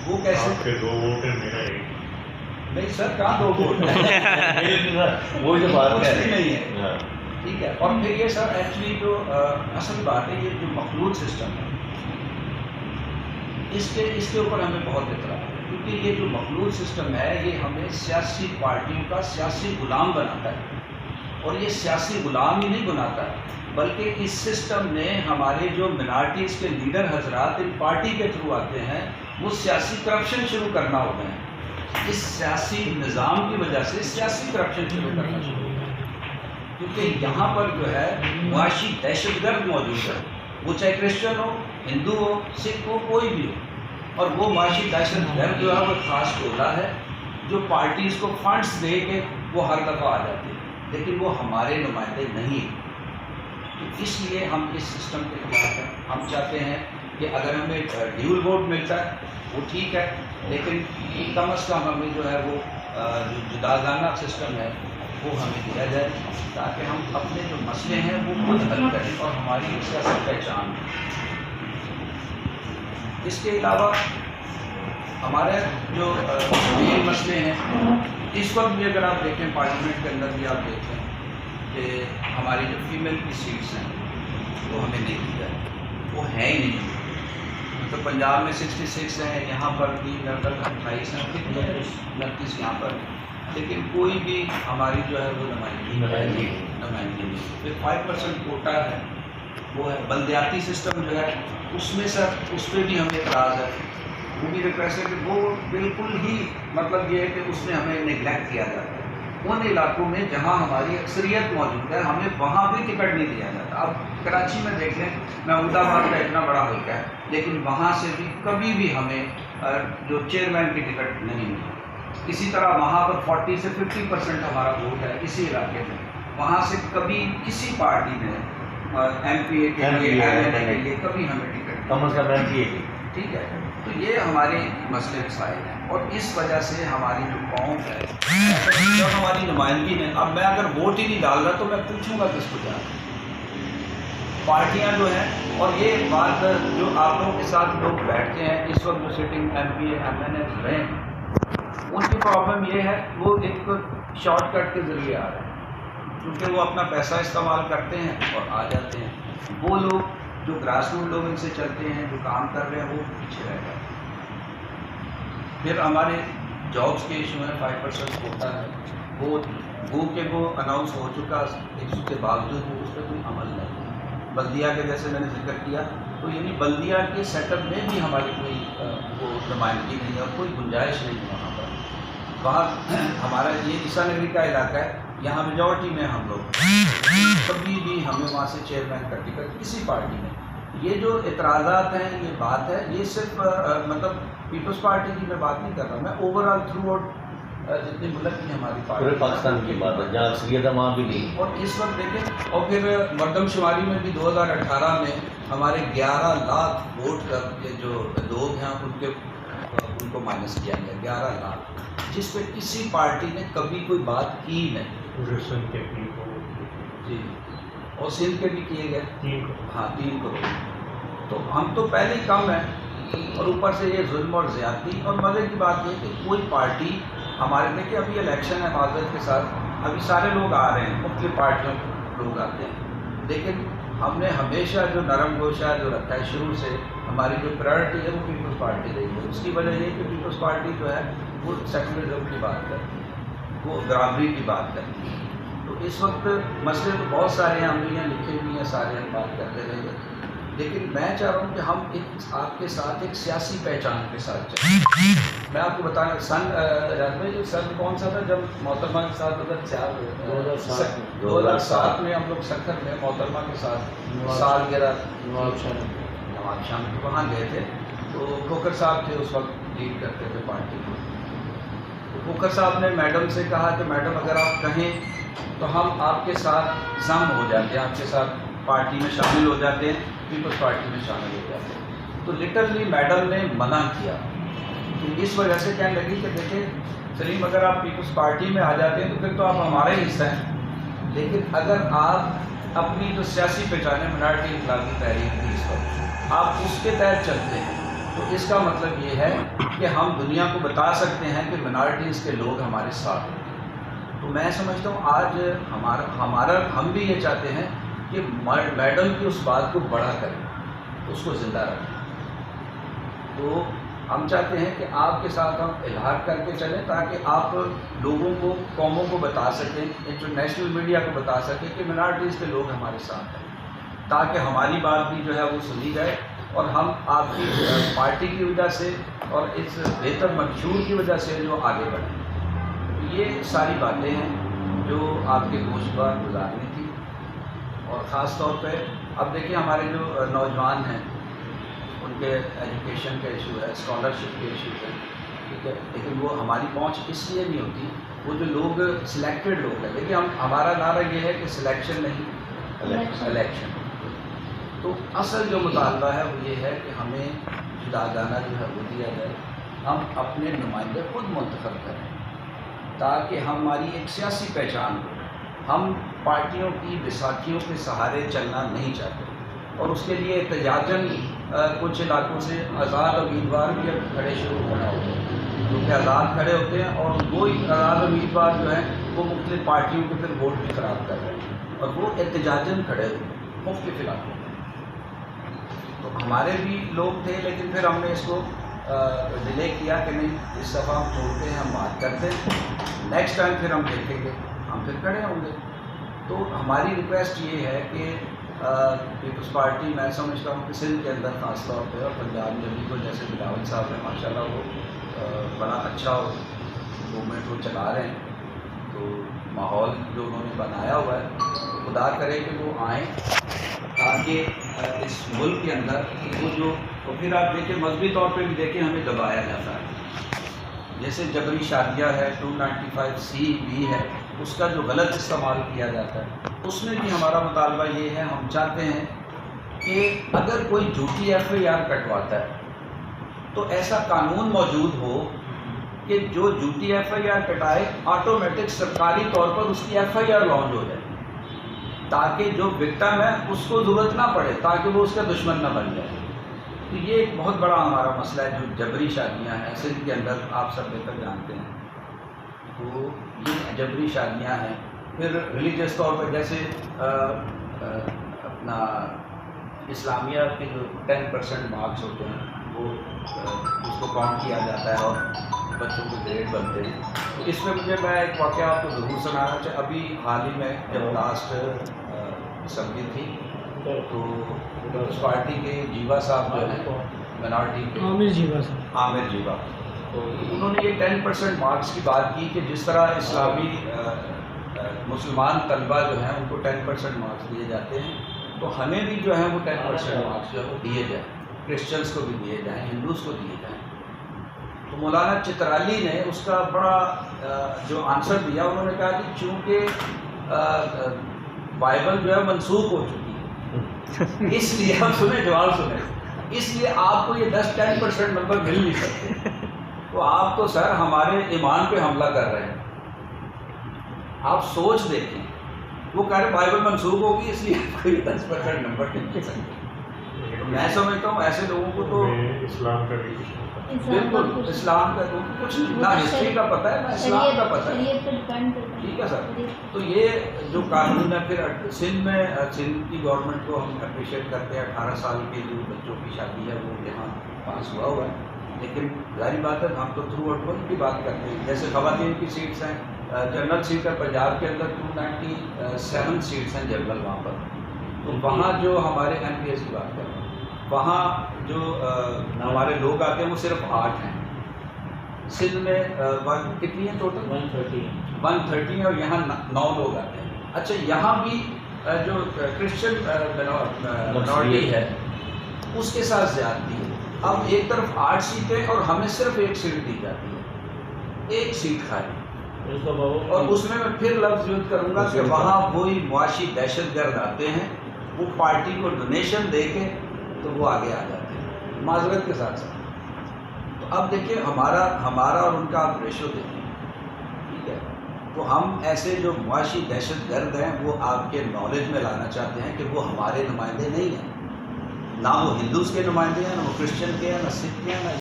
وہ کیسے؟ آپ کے 2 ووٹ ہیں، میرا 1۔ نہیں سر، کہاں 2 ووٹ وہی تو بات کچھ ہے، بھی نہیں ہے، ٹھیک ہے۔ اور پھر یہ سر ایکچولی جو اصل بات ہے، یہ جو مخلوط سسٹم ہے، اس کے اوپر ہمیں بہت اعتراض ہے، کیونکہ یہ جو مخلوط سسٹم ہے یہ ہمیں سیاسی پارٹیوں کا سیاسی غلام بناتا ہے، اور یہ سیاسی غلام ہی نہیں بناتا، بلکہ اس سسٹم نے ہمارے جو منارٹیز کے لیڈر حضرات ان پارٹی کے تھرو آتے ہیں، وہ سیاسی کرپشن شروع کرنا ہوتے ہیں۔ اس سیاسی نظام کی وجہ سے سیاسی کرپشن شروع کرنا شروع ہوتا ہے، کیونکہ یہاں پر جو ہے معاشی دہشت گرد موجود ہے، وہ چاہے کرسچن ہو، ہندو ہو، سکھ ہو، کوئی بھی ہو، اور وہ معاشی دہشت گرد جو ہے وہ خاص ٹولہ ہے جو پارٹیز کو فنڈز دے کے وہ ہر دفعہ آ جاتی ہے، لیکن وہ ہمارے نمائندے نہیں ہیں۔ تو اس لیے ہم اس سسٹم کے خلاف ہیں۔ ہم چاہتے ہیں کہ اگر ہمیں ڈیول ووٹ ملتا ہے وہ ٹھیک ہے، لیکن کم از کم ہمیں جو ہے وہ جو جداگانہ سسٹم ہے وہ ہمیں دیا جائے، تاکہ ہم اپنے جو مسئلے ہیں وہ خود حل کریں اور ہماری سیاسی پہچان ہو۔ اس کے علاوہ ہمارے جو مین مسئلے ہیں اس وقت بھی، اگر آپ دیکھیں پارلیمنٹ کے اندر بھی آپ دیکھیں کہ ہماری جو فیمیل کی سیٹس ہیں وہ ہمیں نہیں دی جائے، وہ ہے ہی نہیں۔ تو پنجاب میں 66 ہیں، یہاں پر بھی لگ بھگ 28 ہیں، 29 یہاں پر، لیکن کوئی بھی ہماری جو ہے وہ نمائندگی نہیں۔ پھر 5% کوٹا ہے، وہ ہے بلدیاتی سسٹم جو ہے، اس میں سر اس پہ بھی ہمیں اعتراض ہے۔ وہ بھی ریکویسٹ ہے کہ وہ بالکل ہی مطلب یہ ہے کہ اس میں ہمیں نگلیکٹ کیا جاتا ہے۔ ان علاقوں میں جہاں ہماری اکثریت موجود ہے ہمیں وہاں بھی ٹکٹ نہیں دیا جاتا۔ اب کراچی میں دیکھ لیں، محمود آباد کا اتنا بڑا حلقہ ہے، لیکن وہاں سے بھی کبھی بھی ہمیں جو چیئرمین کی ٹکٹ نہیں ملی۔ اسی طرح وہاں پر 40 سے 50% ہمارا ووٹ ہے اسی علاقے میں، وہاں سے کبھی کسی پارٹی نے ایم پی اے کے لیے کبھی ہمیں ٹکٹ کم از کم ایم پی اے کی، ٹھیک ہے۔ تو یہ ہمارے مسئلے مسائل ہیں، اور اس وجہ سے ہماری جو قوم ہے، جب ہماری نمائندگی نے، اب میں اگر ووٹ ہی نہیں ڈال رہا تو میں پوچھوں گا کس کو جا رہا؟ پارٹیاں جو ہیں، اور یہ بات جو آپ لوگوں کے ساتھ لوگ بیٹھتے ہیں اس وقت جو sitting M P A M N As رہے ہیں، ان کی پرابلم یہ ہے وہ ایک شارٹ کٹ کے ذریعے آ رہے ہیں، کیونکہ وہ اپنا پیسہ استعمال کرتے ہیں اور آ جاتے ہیں۔ وہ لوگ جو گراس روٹ لوگ ان سے چلتے ہیں، جو کام کر رہے ہیں، وہ پیچھے رہ جاتے ہیں۔ پھر ہمارے جابس کے ایشو ہیں، 5% ہوتا ہے، وہ کہ وہ اناؤنس ہو چکا، اس کے باوجود بھی اس پہ کوئی عمل نہیں۔ بلدیہ کے جیسے میں نے ذکر کیا، تو یعنی بلدیہ کے سیٹ اپ میں بھی ہماری کوئی وہ نمائندگی نہیں ہے اور کوئی گنجائش نہیں ہے وہاں پر۔ وہاں ہمارا یہ عیسیٰ نگری کا علاقہ ہے، یہاں میجورٹی میں ہم لوگ، کبھی بھی ہمیں وہاں سے چیئرمین کا ٹکٹ کسی پارٹی میں۔ یہ جو اعتراضات ہیں، یہ بات ہے، یہ صرف مطلب پیپلز پارٹی کی میں بات نہیں کر رہا، میں اوور آل تھرو آؤٹ جتنے ملک کی ہماری پارٹی، پورے پاکستان کی بات ہے، جہاں اکثریت ہے وہاں بھی نہیں۔ اور اس وقت دیکھیں، اور پھر مردم شماری میں بھی 2018 میں ہمارے 11 لاکھ ووٹ کا جو لوگ ہیں ان کو مائنس کیا گیا، 11 لاکھ، جس پہ کسی پارٹی نے کبھی کوئی بات کی نہیں۔ جی، اور سندھ کے بھی کیے گئے، 3 کروڑ۔ تو ہم تو پہلے ہی کم ہیں، اور اوپر سے یہ ظلم اور زیادتی۔ اور مزے کی بات یہ کہ کوئی پارٹی ہمارے، دیکھیں ابھی الیکشن ہے معذرت کے ساتھ، ابھی سارے لوگ آ رہے ہیں، مختلف پارٹیوں کے لوگ آتے ہیں، لیکن ہم نے ہمیشہ جو نرم گوشہ جو رکھا ہے شروع سے، ہماری جو پرائرٹی ہے وہ پیپلز پارٹی رہی ہے۔ اس کی وجہ یہ کہ پیپلز پارٹی جو ہے وہ سیکولرزم کی بات کرتی ہے، وہ برابری کی بات کرتی ہے۔ تو اس وقت مسئلے تو بہت سارے ہیں، ہم نے یہاں لکھے بھی ہیں، سارے ہم بات کرتے رہیں گے، لیکن میں چاہ رہا ہوں کہ ہم آپ کے ساتھ ایک سیاسی پہچان کے ساتھ چلیں۔ میں آپ کو بتانا، سن کون سا تھا جب محترمہ کے ساتھ 2007 میں ہم لوگ سکھر میں محترمہ کے ساتھ سالگرہ نواب شام کے وہاں گئے تھے، تو کھوکھر صاحب تھے اس وقت، لیڈ کرتے تھے پارٹی کو۔ تو کھوکھر صاحب نے میڈم سے کہا کہ میڈم اگر آپ کہیں تو ہم آپ کے ساتھ ضم ہو جاتے ہیں، آپ کے ساتھ پارٹی میں شامل ہو جاتے ہیں، پیپلز پارٹی میں شامل ہو جاتے ہیں۔ تو لٹرلی میڈم نے منع کیا، تو اس وجہ سے کہنے لگی کہ دیکھیں سلیم، اگر آپ پیپلز پارٹی میں آ جاتے ہیں تو پھر تو آپ ہمارے حصہ ہیں، لیکن اگر آپ اپنی جو سیاسی پہچان ہے، منارٹی انقلابی تحریک کی، اس وقت آپ اس کے تحت چلتے ہیں تو اس کا مطلب یہ ہے کہ ہم دنیا کو بتا سکتے ہیں کہ منارٹیز کے لوگ ہمارے ساتھ ہیں۔ تو میں سمجھتا ہوں آج ہم بھی یہ چاہتے ہیں کہ میڈم کی اس بات کو بڑا کریں، اس کو زندہ رکھیں۔ تو ہم چاہتے ہیں کہ آپ کے ساتھ ہم الحاق کر کے چلیں تاکہ آپ لوگوں کو، قوموں کو بتا سکیں، انٹرنیشنل میڈیا کو بتا سکیں کہ منارٹیز کے لوگ ہمارے ساتھ ہیں، تاکہ ہماری بات بھی جو ہے وہ سنی جائے اور ہم آپ کی پارٹی کی وجہ سے اور اس بہتر منشور کی وجہ سے جو آگے بڑھیں۔ یہ ساری باتیں ہیں جو آپ کے گوشت پر گزارنی تھی، اور خاص طور پہ اب دیکھیں ہمارے جو نوجوان ہیں ان کے ایجوکیشن کا ایشو ہے، اسکالرشپ کے ایشو ہے، ٹھیک ہے، لیکن وہ ہماری پہنچ اس لیے نہیں ہوتی، وہ جو لوگ سلیکٹڈ لوگ ہیں، دیکھیے ہمارا نعرہ یہ ہے کہ سلیکشن نہیں، الیکشن۔ تو اصل جو مطالبہ ہے وہ یہ ہے کہ ہمیں جداگانہ جو ہے وہ دیا جائے، ہم اپنے نمائندے خود منتخب کریں تاکہ ہماری ایک سیاسی پہچان ہو۔ ہم پارٹیوں کی بیساکھیوں کے سہارے چلنا نہیں چاہتے، اور اس کے لیے احتجاجاً کچھ علاقوں سے آزاد امیدوار بھی اب کھڑے شروع ہونا ہوتے ہیں، کیونکہ آزاد کھڑے ہوتے ہیں اور وہی آزاد امیدوار جو ہیں وہ مختلف پارٹیوں کے پھر ووٹ بھی خراب کر رہے ہیں، اور وہ احتجاجاً کھڑے ہوتے ہیں مختلف علاقوں میں۔ تو ہمارے بھی لوگ تھے، لیکن پھر ہم نے اس کو ڈیلے کیا کہ نہیں، اس دفعہ ہم چھوڑتے ہیں، ہم بات کرتے ہیں، نیکسٹ ٹائم پھر ہم دیکھیں گے، ہم پھر کھڑے ہوں گے۔ تو ہماری ریکویسٹ یہ ہے کہ پیپلز پارٹی، میں سمجھتا ہوں کہ سندھ کے اندر خاص طور پہ اور پنجاب میں بھی، کو جیسے بلاول صاحب ہیں ماشاء اللہ وہ بڑا اچھا موومنٹ وہ چلا رہے ہیں، تو ماحول جو انہوں نے بنایا ہوا ہے، خدا کرے کہ وہ آئیں تاکہ اس ملک کے اندر وہ جو، اور پھر آپ دیکھیں مذہبی طور پہ بھی دیکھیں ہمیں دبایا جاتا ہے، جیسے جبری شادیہ ہے، 295C بھی ہے، اس کا جو غلط استعمال کیا جاتا ہے، اس میں بھی ہمارا مطالبہ یہ ہے، ہم چاہتے ہیں کہ اگر کوئی جھوٹی FIR کٹواتا ہے تو ایسا قانون موجود ہو کہ جو جھوٹی FIR کٹائے آٹومیٹک سرکاری طور پر اس کی FIR لانچ ہو جائے، تاکہ جو وکٹم ہے اس کو ضرورت نہ پڑے، تاکہ وہ اس کا دشمن نہ بن جائے۔ تو یہ ایک بہت بڑا ہمارا مسئلہ ہے، جو جبری شادیاں ہیں سندھ کے اندر، آپ سب بہتر جانتے ہیں، تو یہ جبری شادیاں ہیں۔ پھر ریلیجیس طور پر جیسے اپنا اسلامیہ کے جو 10% مارکس ہوتے ہیں وہ اس کو کاؤنٹ کیا جاتا ہے اور بچوں کے گریڈ بنتے ہیں۔ تو اس میں مجھے، میں ایک واقعہ آپ کو ضرور سنانا چاہتا، ابھی حال ہی میں جب لاسٹ اسمبلی تھی تو پیپلز پارٹی کے جیوا صاحب جو ہیں منارٹی کے، عامر جیوا، تو انہوں نے یہ 10% مارکس کی بات کی کہ جس طرح اسلامی مسلمان طلبہ جو ہیں ان کو 10% مارکس دیے جاتے ہیں، تو ہمیں بھی جو ہے وہ 10% مارکس جو ہے وہ دیے جائیں، کرسچنس کو بھی دیے جائیں، ہندوز کو دیے جائیں۔ تو مولانا چترالی نے اس کا بڑا جو آنسر دیا، انہوں نے کہا کہ چونکہ بائبل جو ہے منسوخ ہو چکی ہے، اس لیے ہم سنیں، جواب سنیں، اس لیے آپ کو یہ 10% نمبر مل نہیں سکتے۔ تو آپ تو سر ہمارے ایمان پہ حملہ کر رہے ہیں، آپ سوچ دیکھیں، وہ کہہ رہے بائبل منسوخ ہوگی اس لیے آپ کو یہ 10% نمبر نہیں مل سکتے۔ میں سمجھتا ہوں ایسے لوگوں کو تو اسلام کا بھی بالکل اسلام کا تو کچھ نہ ہسٹری کا پتہ ہے نہ اسلام کا پتہ ہے، ٹھیک ہے سر۔ تو یہ جو قانون ہے، پھر سندھ میں، سندھ کی گورنمنٹ کو ہم اپریشیٹ کرتے ہیں، 18 سال کے جو بچوں کی شادی ہے وہ یہاں پاس ہوا ہے، لیکن ظاہری بات ہے ہم تو تھرو آؤٹ ملک کی بات کرتے ہیں۔ جیسے خواتین کی سیٹس ہیں، جنرل سیٹ ہے پنجاب کے اندر 297 سیٹس ہیں جنرل وہاں پر، تو وہاں جو ہمارے MPS کی بات کر رہے ہیں، وہاں جو ہمارے لوگ آتے ہیں وہ صرف 8 ہیں۔ سندھ میں کتنی ہیں ٹوٹل؟ 130 ہیں، اور یہاں 9 لوگ آتے ہیں۔ اچھا، یہاں بھی جو کرسچن مائنورٹی ہے اس کے ساتھ زیادتی ہے۔ اب ایک طرف 8 سیٹیں اور ہمیں صرف 1 سیٹ دی جاتی ہے، 1 سیٹ خالی، اور اس میں پھر لفظ یوز کروں گا کہ وہاں وہی معاشی دہشت گرد آتے ہیں، وہ پارٹی کو ڈونیشن دے کے تو وہ آگے آ جاتے ہیں، معذرت کے ساتھ ساتھ۔ تو اب دیکھیں ہمارا اور ان کا آپ ریشو دیکھیں، ٹھیک ہے؟ تو ہم ایسے جو معاشی دہشت گرد ہیں وہ آپ کے نالج میں لانا چاہتے ہیں کہ وہ ہمارے نمائندے نہیں ہیں، نہ وہ ہندوز کے نمائندے ہیں، نہ وہ کرسچن کے ہیں، نہ سکھ کے ہیں، نہ